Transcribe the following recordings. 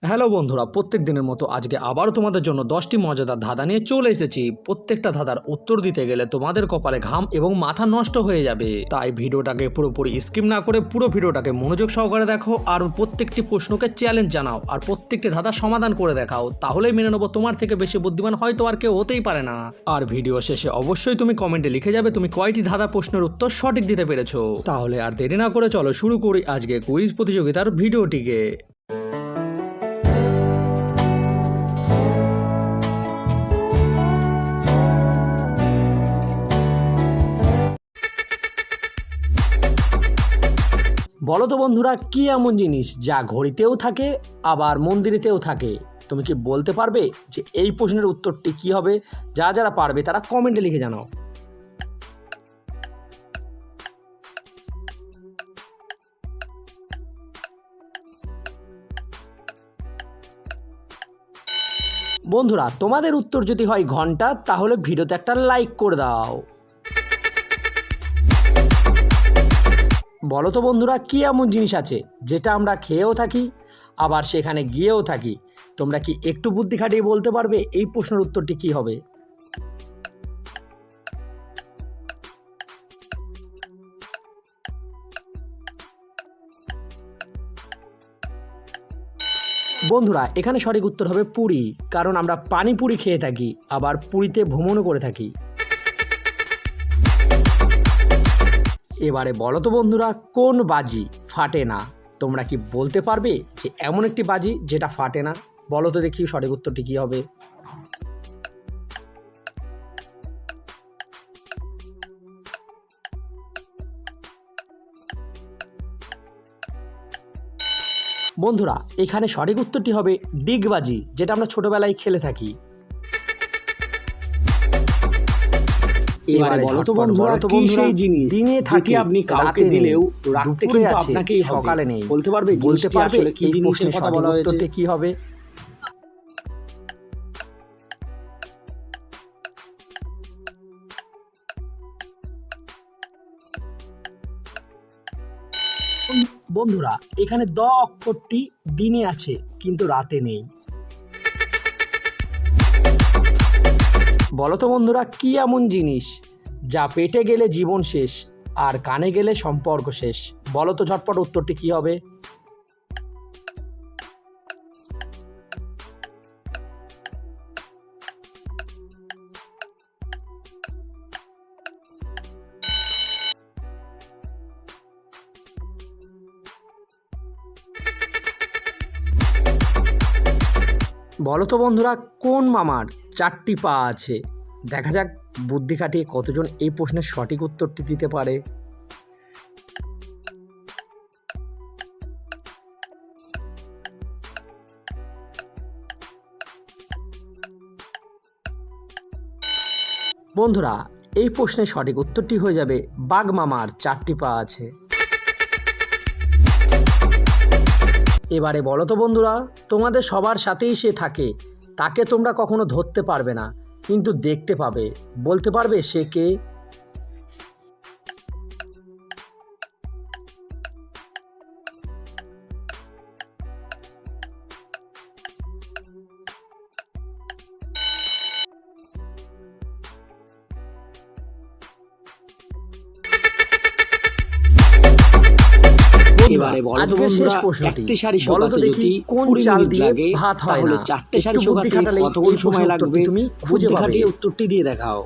Hello বন্ধুরা, প্রত্যেক দিনের মতো আজকে আবারও তোমাদের জন্য 10টি মজাদার ধাঁধা নিয়ে চলে এসেছি। প্রত্যেকটা ধাঁধার উত্তর দিতে গেলে তোমাদের কপালে ঘাম এবং মাথা নষ্ট হয়ে যাবে, তাই ভিডিওটাকে পুরোপুরি স্কিপ না করে পুরো ভিডিওটাকে মনোযোগ সহকারে দেখো আর প্রত্যেকটি প্রশ্নকে চ্যালেঞ্জ জানাও আর প্রত্যেকটি ধাঁধা সমাধান করে দেখাও। তাহলেই মেনে নেবো তোমার থেকে বেশি বুদ্ধিমান হয়তো আর কেউ হতেই পারে না। আর ভিডিও শেষে অবশ্যই তুমি কমেন্টে লিখে যাবে তুমি কয়টি ধাঁধা প্রশ্নের উত্তর সঠিক দিতে পেরেছো। তাহলে আর দেরি না করে চলো শুরু করি আজকে কুইজ প্রতিযোগিতার ভিডিওটিকে। বলো তো বন্ধুরা, কি এমন জিনিস যা ঘড়িতেও থাকে আবার মন্দিরেতেও থাকে? তুমি কি বলতে পারবে যে এই প্রশ্নের উত্তরটি কি হবে? যারা পারবে তারা কমেন্টে লিখে জানাও। বন্ধুরা, তোমাদের উত্তর যদি হয় ঘন্টা, তাহলে ভিডিওতে একটা লাইক করে দাও। বলো তো বন্ধুরা, কি এমন জিনিস আছে যেটা আমরা খেয়েও থাকি আবার সেখানে গিয়েও থাকি? তোমরা কি একটু বুদ্ধি খাটিয়ে বলতে পারবে এই প্রশ্নের উত্তরটি কি হবে? বন্ধুরা, এখানে সঠিক উত্তর হবে পুরি, কারণ আমরা পানিপুরি খেয়ে থাকি আবার পুরীতে ভ্রমণও করে থাকি। এবারে বলো তো বন্ধুরা, কোন বাজি ফাটে না? তোমরা কি বলতে পারবে যে এমন একটি বাজি যেটা ফাটে না? বলো তো দেখি সঠিক উত্তরটি কি হবে। বন্ধুরা, এখানে সঠিক উত্তরটি হবে ডিগবাজি, যেটা আমরা ছোটবেলায় খেলে থাকি। এবারে বলো তো বন্ধুরা, কি সেই জিনিস দিনে থাকে আপনি কাউকে দিলেও রাতে কিন্তু আপনাকেই সকালে নেই? বলতে পারবে কি জিনিসের কথা বলা হয়েছে, কি হবে? বন্ধুরা, এখানে দ অক্ষরটি দিনে আছে কিন্তু রাতে নেই। বলো তো বন্ধুরা, কি এমন জিনিস যা পেটে গেলে জীবন শেষ আর কানে গেলে সম্পর্ক শেষ? বলো তো ঝটপট উত্তরটি কি হবে। বলো তো বন্ধুরা, কোন মামার 4টি পা আছে? দেখা যাক বুদ্ধি খাটিয়ে কতজন এই প্রশ্নের সঠিক উত্তরটি দিতে পারে। বন্ধুরা, এই প্রশ্নের সঠিক উত্তরটি হয়ে যাবে বাঘ মামার 4টি পা আছে। এবারে বলো তো বন্ধুরা, তোমাদের সবার সাথেই সে থাকে, তাকে তোমরা কখনো ধরতে পারবে না কিন্তু দেখতে পাবে। বলতে পারবে সে কে? এবারে বলো তো বন্ধুরা, একটি শাড়ি শোকাতে যদি কোন চাল দিয়ে ভাত হয় না? 4টে শাড়ি শোকাতে কতক্ষণ সময় লাগবে? তুমি খুঁজে খাটিয়ে উত্তরটি দিয়ে দেখাও।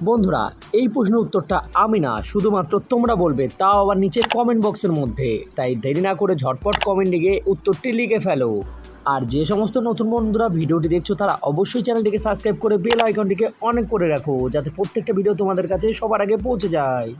বন্ধুরা, এই প্রশ্নের উত্তরটা আমি না, শুধুমাত্র তোমরা বলবে, তাও আবার নিচে কমেন্ট বক্সের মধ্যে। তাই দেরি না করে ঝটপট কমেন্টে গিয়ে উত্তরটি লিখে ফেলো। আর যে সমস্ত নতুন বন্ধুরা ভিডিওটি দেখছো তারা অবশ্যই চ্যানেলটিকে সাবস্ক্রাইব করে বেল আইকনটিকে অন করে রাখো, যাতে প্রত্যেকটা ভিডিও তোমাদের কাছে সবার আগে পৌঁছে যায়।